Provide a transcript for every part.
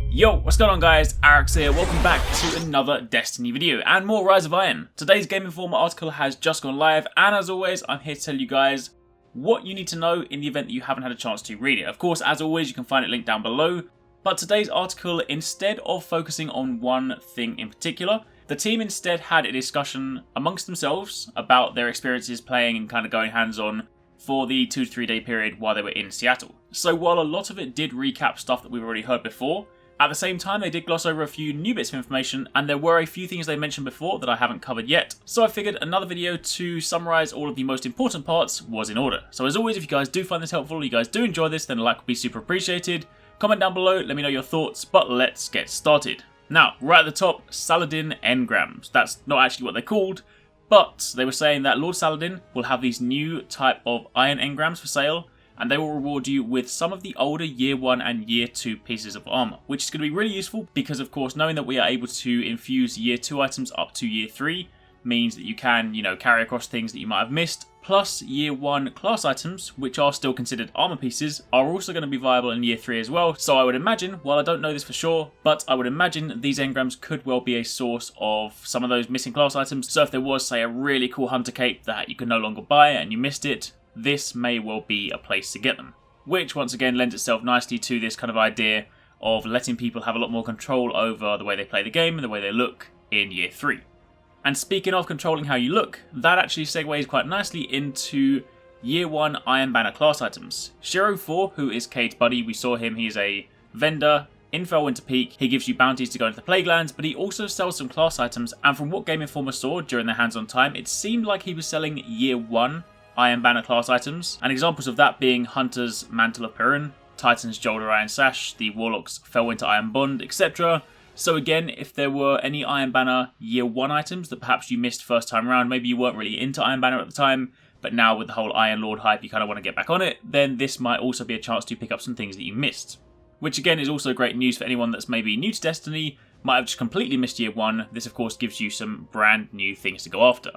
Yo, what's going on guys, Arekkz here, welcome back to another Destiny video and more Rise of Iron. Today's Game Informer article has just gone live and as always I'm here to tell you guys what you need to know in the event that you haven't had a chance to read it. Of course, as always, you can find it linked down below, but today's article, instead of focusing on one thing in particular, the team instead had a discussion amongst themselves about their experiences playing and kind of going hands-on for the 2 to 3 day period while they were in Seattle. So while a lot of it did recap stuff that we've already heard before, at the same time, they did gloss over a few new bits of information, and there were a few things they mentioned before that I haven't covered yet. So I figured another video to summarise all of the most important parts was in order. So as always, if you guys do find this helpful, you guys do enjoy this, then a like would be super appreciated. Comment down below, let me know your thoughts, but let's get started. Now, right at the top, Saladin Engrams. That's not actually what they're called, but they were saying that Lord Saladin will have these new type of Iron Engrams for sale, and they will reward you with some of the older Year 1 and Year 2 pieces of armour, which is going to be really useful because, of course, knowing that we are able to infuse Year 2 items up to Year 3 means that you can, carry across things that you might have missed, plus Year 1 class items, which are still considered armour pieces, are also going to be viable in Year 3 as well. So I would imagine, while I don't know this for sure, but I would imagine these engrams could well be a source of some of those missing class items. So if there was, say, a really cool hunter cape that you can no longer buy and you missed it, this may well be a place to get them. Which once again lends itself nicely to this kind of idea of letting people have a lot more control over the way they play the game and the way they look in Year 3. And speaking of controlling how you look, that actually segues quite nicely into Year 1 Iron Banner class items. Shiro 4, who is Cade's buddy, we saw him, he is a vendor in Felwinter Peak. He gives you bounties to go into the Plaguelands, but he also sells some class items, and from what Game Informer saw during their hands-on time, it seemed like he was selling Year 1 Iron Banner class items, and examples of that being Hunter's Mantle of Perun, Titan's Jolder Iron Sash, the Warlock's Felwinter Iron Bond, etc. So again, if there were any Iron Banner Year 1 items that perhaps you missed first time around, maybe you weren't really into Iron Banner at the time, but now with the whole Iron Lord hype you kind of want to get back on it, then this might also be a chance to pick up some things that you missed. Which again is also great news for anyone that's maybe new to Destiny, might have just completely missed Year 1, this of course gives you some brand new things to go after.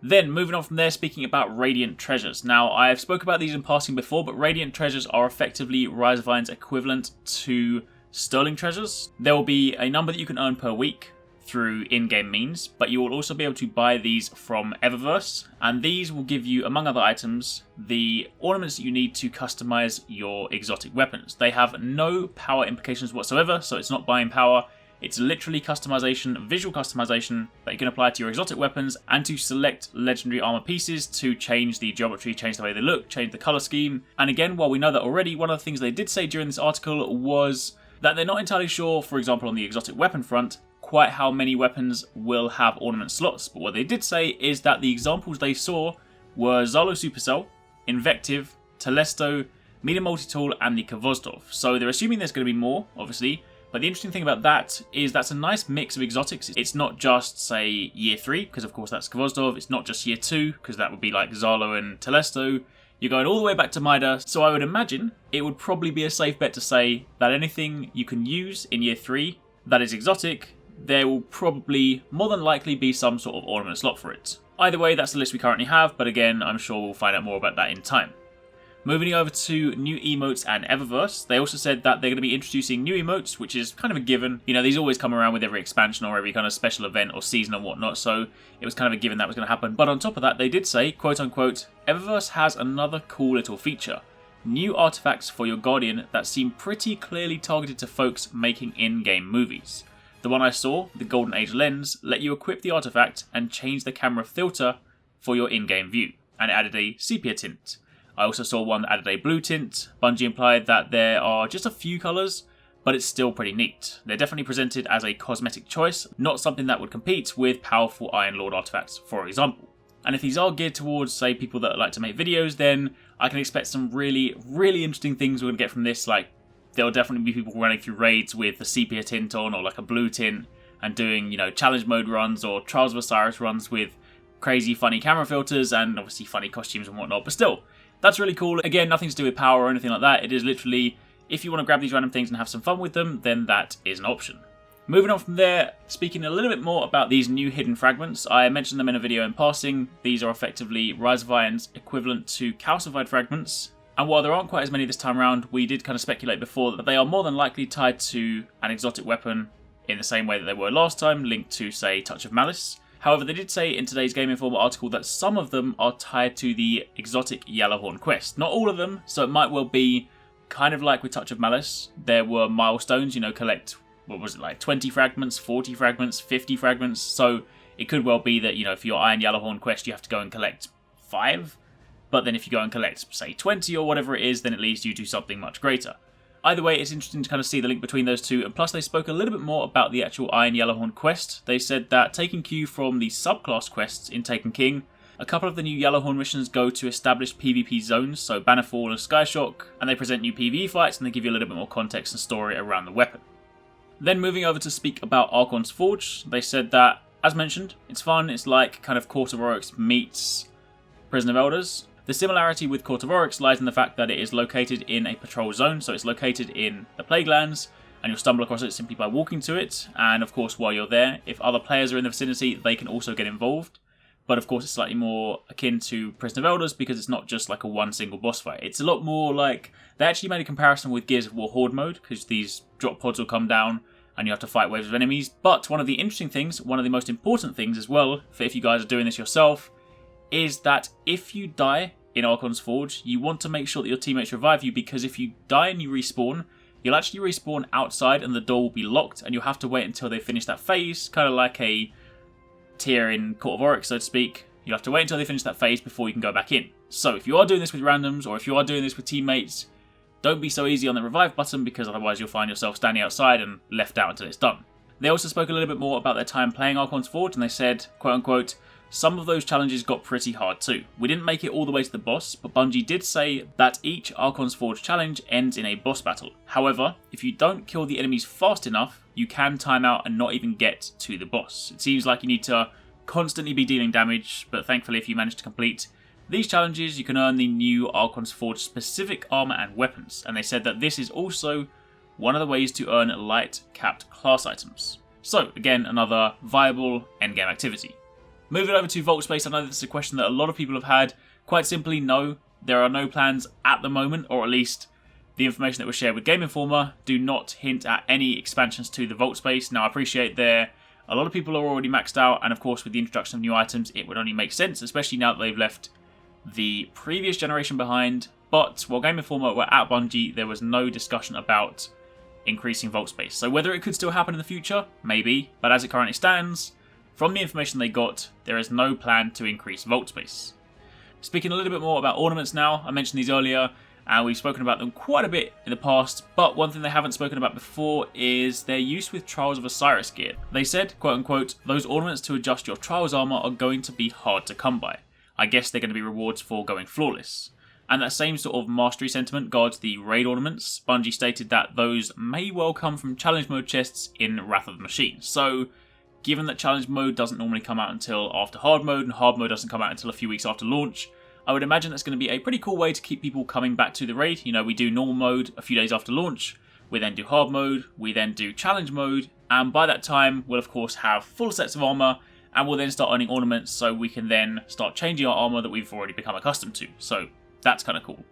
Then, moving on from there, speaking about Radiant Treasures. Now, I have spoke about these in passing before, but Radiant Treasures are effectively Rise of Iron's equivalent to Sterling Treasures. There will be a number that you can earn per week through in-game means, but you will also be able to buy these from Eververse, and these will give you, among other items, the ornaments that you need to customize your exotic weapons. They have no power implications whatsoever, so it's not buying power. It's literally customization, visual customization that you can apply to your exotic weapons and to select legendary armor pieces to change the geometry, change the way they look, change the color scheme. And again, while we know that already, one of the things they did say during this article was that they're not entirely sure, for example on the exotic weapon front, quite how many weapons will have ornament slots. But what they did say is that the examples they saw were Zalo Supercell, Invective, Telesto, Mina Multitool and the Kvozdov. So they're assuming there's going to be more, obviously. But the interesting thing about that is that's a nice mix of exotics. It's not just, say, Year 3, because of course that's Kvozdov. It's not just Year 2, because that would be like Zalo and Telesto. You're going all the way back to Mida, so I would imagine it would probably be a safe bet to say that anything you can use in Year 3 that is exotic, there will probably, more than likely, be some sort of ornament slot for it. Either way, that's the list we currently have, but again, I'm sure we'll find out more about that in time. Moving over to new emotes and Eververse, they also said that they're going to be introducing new emotes, which is kind of a given. These always come around with every expansion or every kind of special event or season and whatnot, so it was kind of a given that was going to happen. But on top of that, they did say, quote unquote, Eververse has another cool little feature. New artifacts for your Guardian that seem pretty clearly targeted to folks making in-game movies. The one I saw, the Golden Age lens, let you equip the artifact and change the camera filter for your in-game view, and it added a sepia tint. I also saw one that added a blue tint. Bungie implied that there are just a few colours, but it's still pretty neat. They're definitely presented as a cosmetic choice, not something that would compete with powerful Iron Lord artifacts, for example. And if these are geared towards, say, people that like to make videos, then I can expect some really, really interesting things we're going to get from this. Like, there'll definitely be people running through raids with the sepia tint on, or like a blue tint, and doing, challenge mode runs or Trials of Osiris runs with crazy, funny camera filters, and obviously funny costumes and whatnot, but still, that's really cool. Again, nothing to do with power or anything like that. It is literally, if you want to grab these random things and have some fun with them, then that is an option. Moving on from there, speaking a little bit more about these new Hidden Fragments. I mentioned them in a video in passing. These are effectively Rise of Iron's equivalent to calcified fragments. And while there aren't quite as many this time around, we did kind of speculate before that they are more than likely tied to an exotic weapon in the same way that they were last time, linked to, say, Touch of Malice. However, they did say in today's Game Informer article that some of them are tied to the exotic Yellowhorn quest. Not all of them, so it might well be kind of like with Touch of Malice. There were milestones, collect, what was it, like 20 fragments, 40 fragments, 50 fragments. So it could well be that, for your Iron Yellowhorn quest, you have to go and collect 5. But then if you go and collect, say, 20 or whatever it is, then it leads you to something much greater. Either way, it's interesting to kind of see the link between those two, and plus they spoke a little bit more about the actual Iron Yellowhorn quest. They said that taking cue from the subclass quests in Taken King, a couple of the new Yellowhorn missions go to established PvP zones, so Bannerfall and Skyshock, and they present new PvE fights and they give you a little bit more context and story around the weapon. Then moving over to speak about Archon's Forge, they said that, as mentioned, it's fun, it's like kind of Court of Arekkz meets Prison of Elders. The similarity with Court of Arekkz lies in the fact that it is located in a patrol zone, so it's located in the Plague Lands, and you'll stumble across it simply by walking to it, and of course while you're there, if other players are in the vicinity, they can also get involved. But of course it's slightly more akin to Prison of Elders because it's not just like a one single boss fight. It's a lot more like, they actually made a comparison with Gears of War Horde mode, because these drop pods will come down and you have to fight waves of enemies. But one of the interesting things, one of the most important things as well, for if you guys are doing this yourself, is that if you die in Archon's Forge, you want to make sure that your teammates revive you, because if you die and you respawn, you'll actually respawn outside and the door will be locked and you'll have to wait until they finish that phase, kind of like a tier in Court of Arekkz, so to speak. You'll have to wait until they finish that phase before you can go back in. So if you are doing this with randoms, or if you are doing this with teammates, don't be so easy on the revive button, because otherwise you'll find yourself standing outside and left out until it's done. They also spoke a little bit more about their time playing Archon's Forge, and they said, quote unquote, some of those challenges got pretty hard too. We didn't make it all the way to the boss, but Bungie did say that each Archon's Forge challenge ends in a boss battle. However, if you don't kill the enemies fast enough, you can time out and not even get to the boss. It seems like you need to constantly be dealing damage, but thankfully if you manage to complete these challenges, you can earn the new Archon's Forge specific armor and weapons, and they said that this is also one of the ways to earn light capped class items. So again, another viable endgame activity. Moving over to Vault Space, I know this is a question that a lot of people have had. Quite simply, no, there are no plans at the moment, or at least the information that was shared with Game Informer do not hint at any expansions to the Vault Space. Now I appreciate a lot of people are already maxed out, and of course with the introduction of new items it would only make sense, especially now that they've left the previous generation behind. But while Game Informer were at Bungie, there was no discussion about increasing Vault Space. So whether it could still happen in the future, maybe, but as it currently stands, from the information they got, there is no plan to increase Vault Space. Speaking a little bit more about Ornaments now, I mentioned these earlier, and we've spoken about them quite a bit in the past, but one thing they haven't spoken about before is their use with Trials of Osiris gear. They said, quote unquote, those ornaments to adjust your Trials armor are going to be hard to come by. I guess they're going to be rewards for going flawless. And that same sort of mastery sentiment guards the raid ornaments. Bungie stated that those may well come from challenge mode chests in Wrath of the Machine. So, given that challenge mode doesn't normally come out until after hard mode, and hard mode doesn't come out until a few weeks after launch, I would imagine that's going to be a pretty cool way to keep people coming back to the raid. We do normal mode a few days after launch, we then do hard mode, we then do challenge mode, and by that time we'll of course have full sets of armor, and we'll then start earning ornaments so we can then start changing our armor that we've already become accustomed to. So that's kind of cool.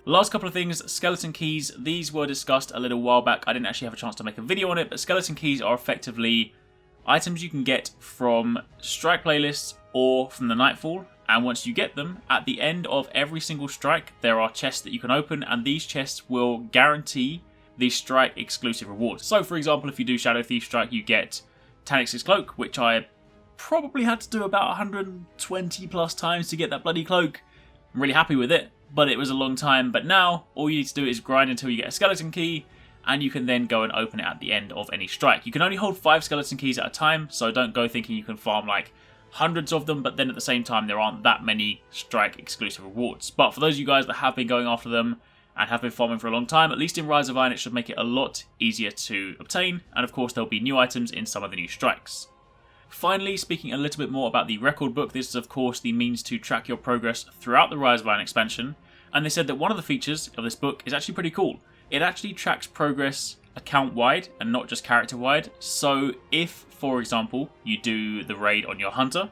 Last couple of things, skeleton keys. These were discussed a little while back. I didn't actually have a chance to make a video on it, but skeleton keys are effectively items you can get from strike playlists or from the Nightfall, and once you get them, at the end of every single strike there are chests that you can open, and these chests will guarantee the strike exclusive rewards. So for example, if you do Shadow Thief strike, you get Tanix's cloak, which I probably had to do about 120 plus times to get that bloody cloak. I'm really happy with it, but it was a long time. But now all you need to do is grind until you get a skeleton key, and you can then go and open it at the end of any strike. You can only hold 5 skeleton keys at a time, so don't go thinking you can farm like hundreds of them, but then at the same time there aren't that many strike exclusive rewards. But for those of you guys that have been going after them and have been farming for a long time, at least in Rise of Iron it should make it a lot easier to obtain, and of course there'll be new items in some of the new strikes. Finally, speaking a little bit more about the record book, this is of course the means to track your progress throughout the Rise of Iron expansion, and they said that one of the features of this book is actually pretty cool. It actually tracks progress account-wide and not just character-wide. So if, for example, you do the raid on your Hunter,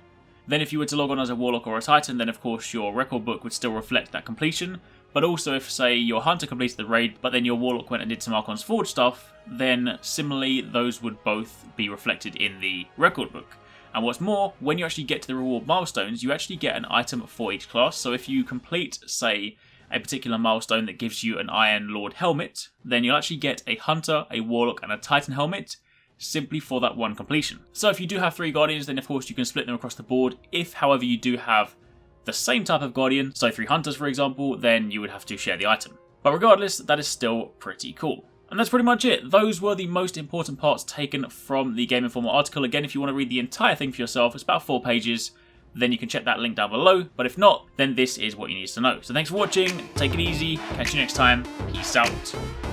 then if you were to log on as a Warlock or a Titan, then of course your record book would still reflect that completion. But also if, say, your hunter completed the raid, but then your warlock went and did some Archon's Forge stuff, then similarly those would both be reflected in the record book. And what's more, when you actually get to the reward milestones, you actually get an item for each class. So if you complete, say, a particular milestone that gives you an Iron Lord helmet, then you'll actually get a Hunter, a Warlock, and a Titan helmet, simply for that one completion. So if you do have 3 Guardians, then of course you can split them across the board. If, however, you do have the same type of Guardian, so 3 Hunters for example, then you would have to share the item. But regardless, that is still pretty cool. And that's pretty much it. Those were the most important parts taken from the Game Informer article. Again, if you want to read the entire thing for yourself, it's about 4 pages, then you can check that link down below. But if not, then this is what you need to know. So thanks for watching, take it easy, catch you next time, peace out.